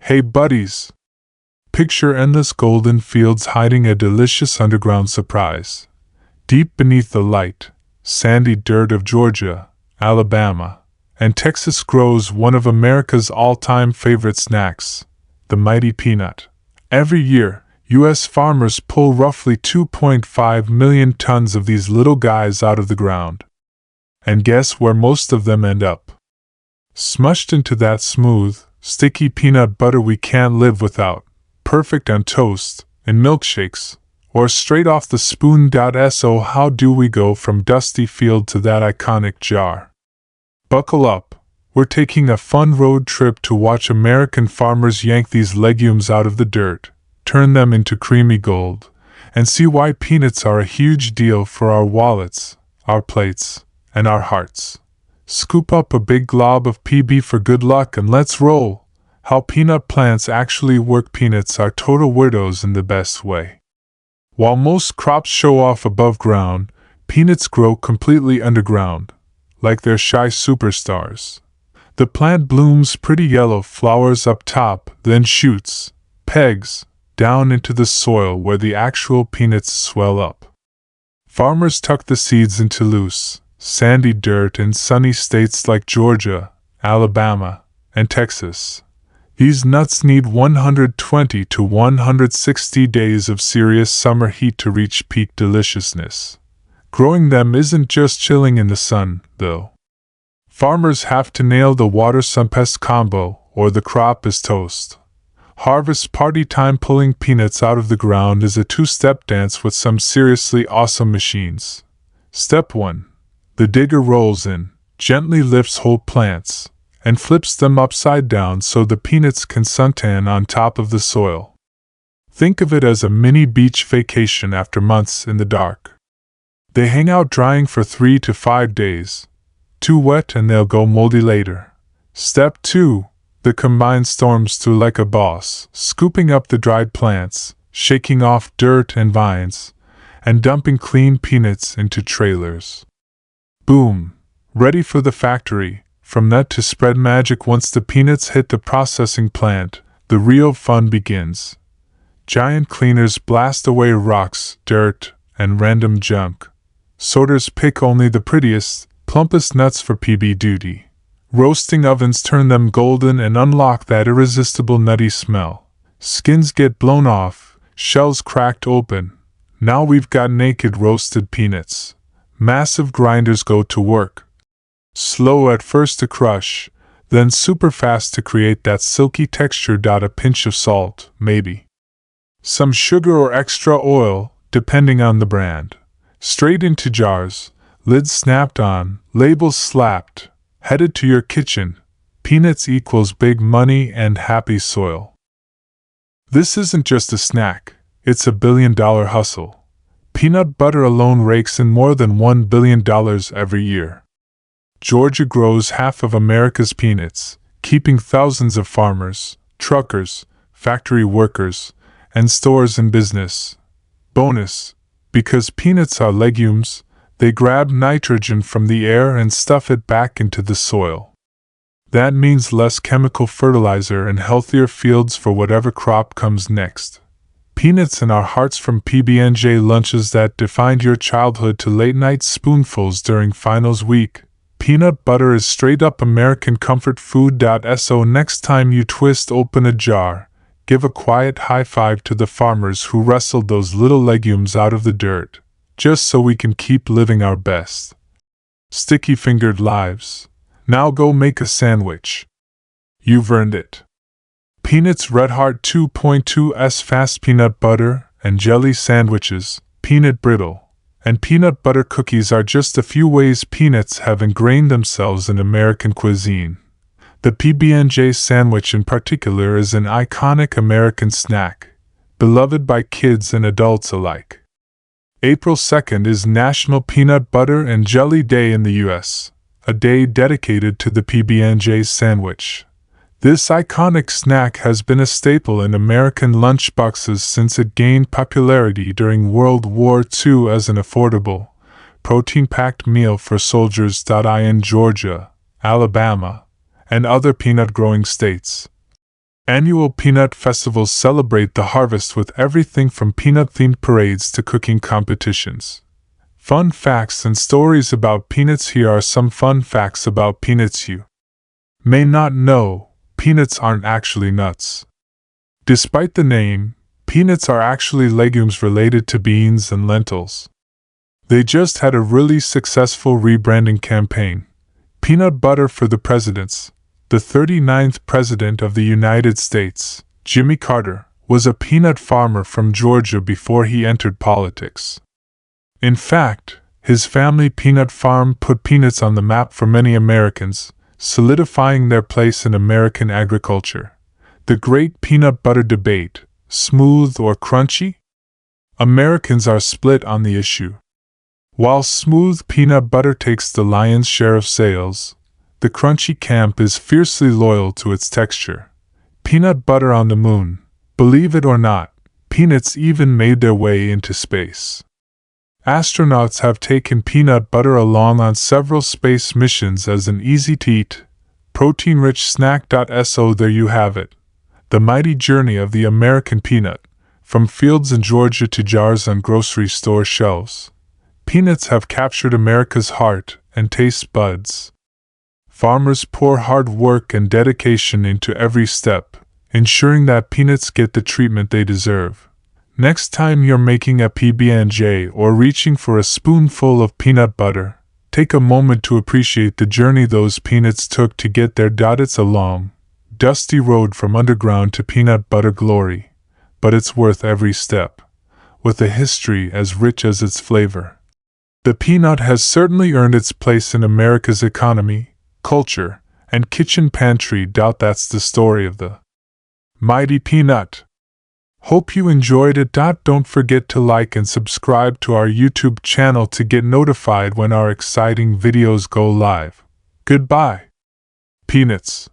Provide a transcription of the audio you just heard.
Hey buddies! Picture endless golden fields hiding a delicious underground surprise. Deep beneath the light, sandy dirt of Georgia, Alabama, and Texas grows one of America's all-time favorite snacks, the mighty peanut. Every year, U.S. farmers pull roughly 2.5 million tons of these little guys out of the ground. And guess where most of them end up? Smushed into that smooth, sticky peanut butter we can't live without, perfect on toast, in milkshakes, or straight off the spoon. So how do we go from dusty field to that iconic jar? Buckle up, we're taking a fun road trip to watch American farmers yank these legumes out of the dirt, turn them into creamy gold, and see why peanuts are a huge deal for our wallets, our plates, and our hearts. Scoop up a big glob of PB for good luck and let's roll! How peanut plants actually work. Peanuts are total weirdos in the best way. While most crops show off above ground, peanuts grow completely underground, like they're shy superstars. The plant blooms pretty yellow flowers up top, then shoots, pegs, down into the soil where the actual peanuts swell up. Farmers tuck the seeds into loose, sandy dirt in sunny states like Georgia, Alabama, and Texas. These nuts need 120 to 160 days of serious summer heat to reach peak deliciousness. Growing them isn't just chilling in the sun, though. Farmers have to nail the water-sun-pest combo, or the crop is toast. Harvest party time. Pulling peanuts out of the ground is a two-step dance with some seriously awesome machines. Step 1. The digger rolls in, gently lifts whole plants, and flips them upside down so the peanuts can suntan on top of the soil. Think of it as a mini beach vacation after months in the dark. They hang out drying for 3 to 5 days. Too wet and they'll go moldy later. Step 2. The combine storms through like a boss, scooping up the dried plants, shaking off dirt and vines, and dumping clean peanuts into trailers. Boom! Ready for the factory. From nut to spread magic. Once the peanuts hit the processing plant, the real fun begins. Giant cleaners blast away rocks, dirt, and random junk. Sorters pick only the prettiest, plumpest nuts for PB duty. Roasting ovens turn them golden and unlock that irresistible nutty smell. Skins get blown off, shells cracked open. Now we've got naked roasted peanuts. Massive grinders go to work. Slow at first to crush, then super fast to create that silky texture. A pinch of salt, maybe. Some sugar or extra oil, depending on the brand. Straight into jars, lids snapped on, labels slapped, headed to your kitchen. Peanuts equals big money and happy soil. This isn't just a snack, it's a billion-dollar hustle. Peanut butter alone rakes in more than $1 billion every year. Georgia grows half of America's peanuts, keeping thousands of farmers, truckers, factory workers, and stores in business. Bonus: because peanuts are legumes, they grab nitrogen from the air and stuff it back into the soil. That means less chemical fertilizer and healthier fields for whatever crop comes next. Peanuts in our hearts. From PB&J lunches that defined your childhood to late-night spoonfuls during finals week, peanut butter is straight-up American comfort food. So next time you twist open a jar, give a quiet high-five to the farmers who wrestled those little legumes out of the dirt, just so we can keep living our best sticky-fingered lives. Now go make a sandwich. You've earned it. Peanuts Red Heart 2.2's fast peanut butter and jelly sandwiches, peanut brittle, and peanut butter cookies are just a few ways peanuts have ingrained themselves in American cuisine. The PB&J sandwich in particular is an iconic American snack, beloved by kids and adults alike. April 2nd is National Peanut Butter and Jelly Day in the U.S., a day dedicated to the PB&J sandwich. This iconic snack has been a staple in American lunchboxes since it gained popularity during World War II as an affordable, protein-packed meal for soldiers. In Georgia, Alabama, and other peanut-growing states, Annual peanut festivals celebrate the harvest with everything from peanut-themed parades to cooking competitions. Fun facts and stories about peanuts. Here are some fun facts about peanuts you may not know. Peanuts aren't actually nuts. Despite the name, peanuts are actually legumes related to beans and lentils. They just had a really successful rebranding campaign. Peanut butter for the presidents. The 39th President of the United States, Jimmy Carter, was a peanut farmer from Georgia before he entered politics. In fact, his family peanut farm put peanuts on the map for many Americans, solidifying their place in American agriculture. The great peanut butter debate: smooth or crunchy? Americans are split on the issue. While smooth peanut butter takes the lion's share of sales, the crunchy camp is fiercely loyal to its texture. Peanut butter on the moon. Believe it or not, peanuts even made their way into space. Astronauts have taken peanut butter along on several space missions as an easy-to-eat, protein-rich snack. So there you have it. The mighty journey of the American peanut, from fields in Georgia to jars on grocery store shelves. Peanuts have captured America's heart and taste buds. Farmers pour hard work and dedication into every step, ensuring that peanuts get the treatment they deserve. Next time you're making a PB&J or reaching for a spoonful of peanut butter, take a moment to appreciate the journey those peanuts took to get there. It's a long, dusty road from underground to peanut butter glory, but it's worth every step, with a history as rich as its flavor. The peanut has certainly earned its place in America's economy, culture, and kitchen pantry. That's the story of the mighty peanut. Hope you enjoyed it. Don't forget to like and subscribe to our YouTube channel to get notified when our exciting videos go live. Goodbye, peanuts.